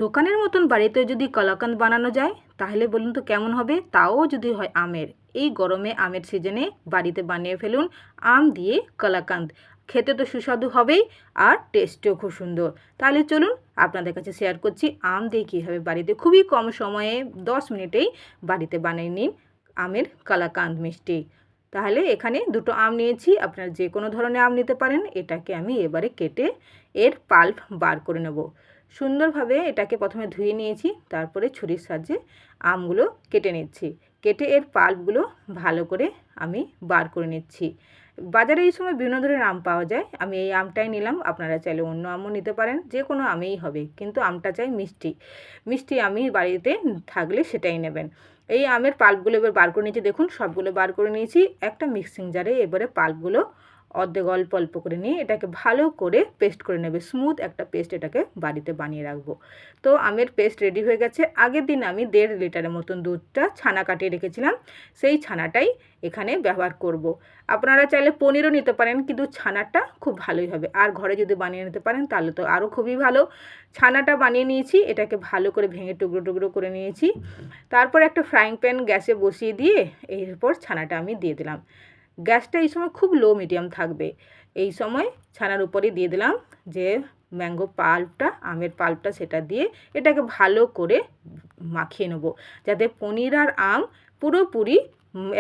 দোকানের মতন বাড়িতে যদি কলাকাঁদ বানানো যায় তাহলে বলুন তো কেমন হবে, তাও যদি হয় আমের। এই গরমে আমের সিজনে বাড়িতে বানিয়ে ফেলুন আম দিয়ে কলাকাঁদ। খেতে তো সুস্বাদু হবেই আর টেস্টও খুব সুন্দর। তাহলে চলুন আপনাদের কাছে শেয়ার করছি আম দিয়ে কীভাবে বাড়িতে খুবই কম সময়ে 10 মিনিটেই বাড়িতে বানিয়ে নিন আমের কলাকাঁদ মিষ্টি। তাহলে এখানে দুটো আম নিয়েছি, আপনারা যে কোনো ধরনের আম নিতে পারেন। এটাকে আমি এবারে কেটে এর পাল্প বার করে নেব। সুন্দরভাবে এটাকে প্রথমে ধুয়ে নিয়েছি, তারপরে ছুরির সাহায্যে আমগুলো কেটে নিচ্ছি। কেটে এর পাল্পগুলো ভালো করে আমি বার করে নিচ্ছি। বাজারে এই সময় বিভিন্ন ধরনের আম পাওয়া যায়, আমি এই আমটাই নিলাম। আপনারা চাইলে অন্য আমও নিতে পারেন, যে কোনো আমেই হবে, কিন্তু আমটা চাই মিষ্টি। মিষ্টি আমি বাড়িতে থাকলে সেটাই নেবেন। এই আমের পাল্পগুলো এবার বার করে নিয়েছি, দেখুন সবগুলো বার করে নিয়েছি। একটা মিক্সিং জারে এবারে পাল্পগুলো অর্ধেক অল্প অল্প করে নিয়ে এটাকে ভালো করে পেস্ট করে নেবে, স্মুথ একটা পেস্ট এটাকে বাড়িতে বানিয়ে রাখবো। তো আমের পেস্ট রেডি হয়ে গেছে। আগের দিন আমি 1.5 লিটারের মতন দুধটা ছানা কাটিয়ে রেখেছিলাম, সেই ছানাটাই এখানে ব্যবহার করব। আপনারা চাইলে পনিরও নিতে পারেন, কিন্তু ছানাটা খুব ভালোই হবে। আর ঘরে যদি বানিয়ে নিতে পারেন তাহলে তো আরও খুবই ভালো। ছানাটা বানিয়ে নিয়েছি, এটাকে ভালো করে ভেঙে টুকরো টুকরো করে নিয়েছি। তারপর একটা ফ্রাইং প্যান গ্যাসে বসিয়ে দিয়ে এরপর ছানাটা আমি দিয়ে দিলাম। গ্যাসটা এই সময় খুব লো মিডিয়াম থাকবে। এই সময় ছানার উপরে দিয়ে দিলাম যে ম্যাঙ্গো পাল্পটা, আমের পাল্পটা, সেটা দিয়ে এটাকে ভালো করে মাখিয়ে নেব, যাতে পনির আর আম পুরোপুরি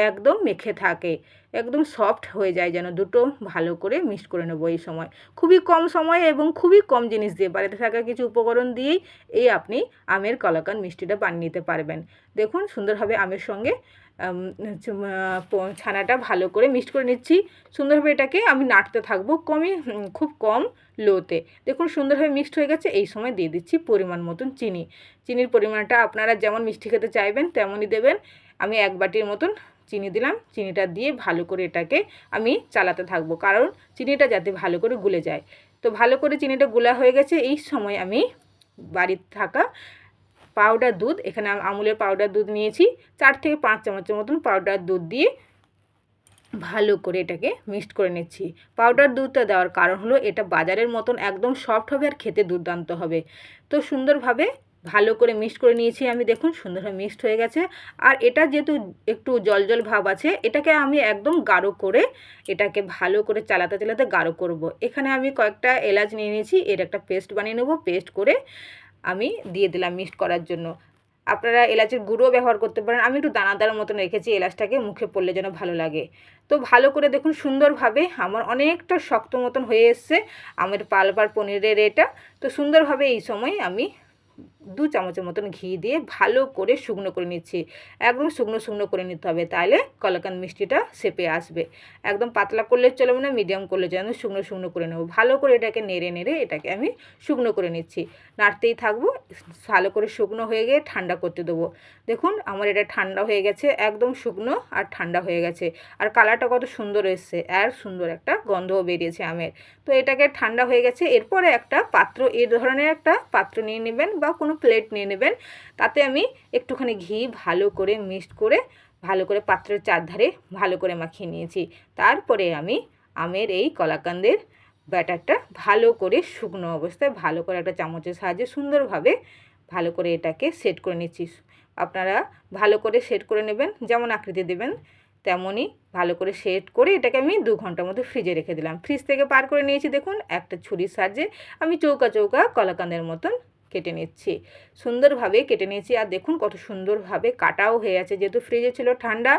একদম মেখে থাকে, একদম সফট হয়ে যায়, যেন দুটো ভালো করে মিক্স করে নেব। এই সময় খুবই কম সময়ে এবং খুবই কম জিনিস দিয়ে, বাড়িতে থাকা কিছু উপকরণ দিয়েই এই আপনি আমের কলাকাঁদ মিষ্টিটা বানিয়ে নিতে পারবেন। দেখুন সুন্দরভাবে আমের সঙ্গে ছানাটা ভালো করে মিক্সড করে নিচ্ছি। সুন্দরভাবে এটাকে আমি নাড়তে থাকবো খুব কম লোতে। দেখুন সুন্দরভাবে মিক্সড হয়ে গেছে। এই সময় দিয়ে দিচ্ছি পরিমাণ মতন চিনি। চিনির পরিমাণটা আপনারা যেমন মিষ্টি খেতে চাইবেন তেমনই দেবেন। আমি 1 বাটির মতন চিনি দিলাম। চিনিটা দিয়ে ভালো করে এটাকে আমি চালাতে থাকবো, কারণ চিনিটা যাতে ভালো করে গুলে যায়। তো ভালো করে চিনিটা গুলা হয়ে গেছে। এই সময় আমি বাড়িতে থাকা পাউডার দুধ, এখানে আমুলের পাউডার দুধ নিয়েছি, 4 থেকে 5 চামচের মতন পাউডার দুধ দিয়ে ভালো করে এটাকে মিক্সড করে নিচ্ছি। পাউডার দুধটা দেওয়ার কারণ হলো এটা বাজারের মতন একদম সফট হবে আর খেতে দুর্দান্ত হবে। তো সুন্দরভাবে ভালো করে মিক্সড করে নিয়েছি আমি। দেখুন সুন্দরভাবে মিক্সড হয়ে গেছে। আর এটা যেহেতু একটু জল জল ভাব আছে, এটাকে আমি একদম গাঢ় করে এটাকে ভালো করে চালাতে চালাতে গাঢ় করব। এখানে আমি কয়েকটা এলাচ নিয়ে নিয়েছি, এর একটা পেস্ট বানিয়ে নেব। পেস্ট করে আমি দিয়ে দিলাম মিক্সড করার জন্য। আপনারা এলাচের গুঁড়ো ব্যবহার করতে পারেন। আমি একটু দানাদার মতন রেখেছি, এলাচটাকে মুখে পড়লে যেন ভালো লাগে। তো ভালো করে দেখুন সুন্দরভাবে আমার অনেকটা শক্ত মতন হয়ে এসছে আমের পাল্প আর পনিরের এটা। তো সুন্দরভাবে এই সময় আমি 2 চামচের মতন ঘি দিয়ে ভালো করে শুকনো করে নিচ্ছি। একদম শুকনো শুকনো করে নিতে হবে, তাহলে কলাকাঁদ মিষ্টিটা শেপে আসবে। একদম পাতলা করলে চলবে না, মিডিয়াম করলে যেন শুকনো শুকনো করে নেব। ভালো করে এটাকে নেড়ে নেড়ে এটাকে আমি শুকনো করে নিচ্ছি, নাড়তেই থাকবো। ভালো করে শুকনো হয়ে গিয়ে ঠান্ডা করতে দেবো। দেখুন আমার এটা ঠান্ডা হয়ে গেছে, একদম শুকনো আর ঠান্ডা হয়ে গেছে। আর কালারটা কত সুন্দর এসছে, আর সুন্দর একটা গন্ধও বেরিয়েছে আমের। তো এটাকে ঠান্ডা হয়ে গেছে। এরপরে একটা পাত্র, এই ধরনের একটা পাত্র নিয়ে নেবেন বা কোনো প্লেট নিয়ে নেবেন। তাতে আমি একটুখানি ঘি ভালো করে মিক্সড করে ভালো করে পাত্রের চারধারে ভালো করে মাখিয়ে নিয়েছি। তারপরে আমি আমের এই কলাকাঁদের ব্যাটারটা ভালো করে শুকনো অবস্থায় ভালো করে একটা চামচের সাহায্যে সুন্দরভাবে ভালো করে এটাকে সেট করে নিচ্ছি। আপনারা ভালো করে সেট করে নেবেন, যেমন আকৃতি দেবেন তেমনই ভালো করে সেট করে এটাকে আমি 2 ঘন্টার মতো ফ্রিজে রেখে দিলাম। ফ্রিজ থেকে বার করে নিয়েছি। দেখুন একটা ছুরির সাহায্যে আমি চৌকা চৌকা কলাকাঁদের মতন কেটে নিচ্ছি। সুন্দরভাবে কেটে নিয়েছি। আর দেখুন কত সুন্দরভাবে কাটাও হয়ে আছে, যেহেতু ফ্রিজে ছিল ঠান্ডা।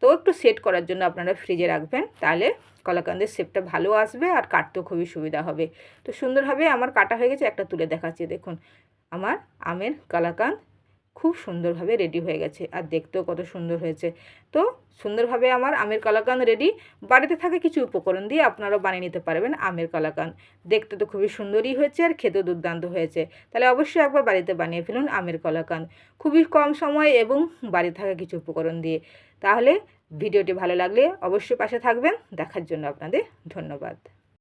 তো একটু সেট করার জন্য আপনারা ফ্রিজে রাখবেন, তাহলে কলাকাঁদের শেপটা ভালো আসবে আর কাটতেও খুবই সুবিধা হবে। তো সুন্দরভাবে আমার কাটা হয়ে গেছে। একটা তুলে দেখাচ্ছি। দেখুন আমার আমের কলাকাঁদ খুব সুন্দরভাবে রেডি হয়ে গেছে, আর দেখতেও কত সুন্দর হয়েছে। তো সুন্দরভাবে আমার আমের কলাকাঁদ রেডি। বাড়িতে থাকা কিছু উপকরণ দিয়ে আপনারাও বানিয়ে নিতে পারবেন আমের কলাকাঁদ। দেখতে তো খুবই সুন্দরই হয়েছে আর খেতেও দুর্দান্ত হয়েছে। তাহলে অবশ্যই একবার বাড়িতে বানিয়ে ফেলুন আমের কলাকাঁদ, খুবই কম সময় এবং বাড়িতে থাকা কিছু উপকরণ দিয়ে। তাহলে ভিডিওটি ভালো লাগলে অবশ্যই পাশে থাকবেন। দেখার জন্য আপনাদের ধন্যবাদ।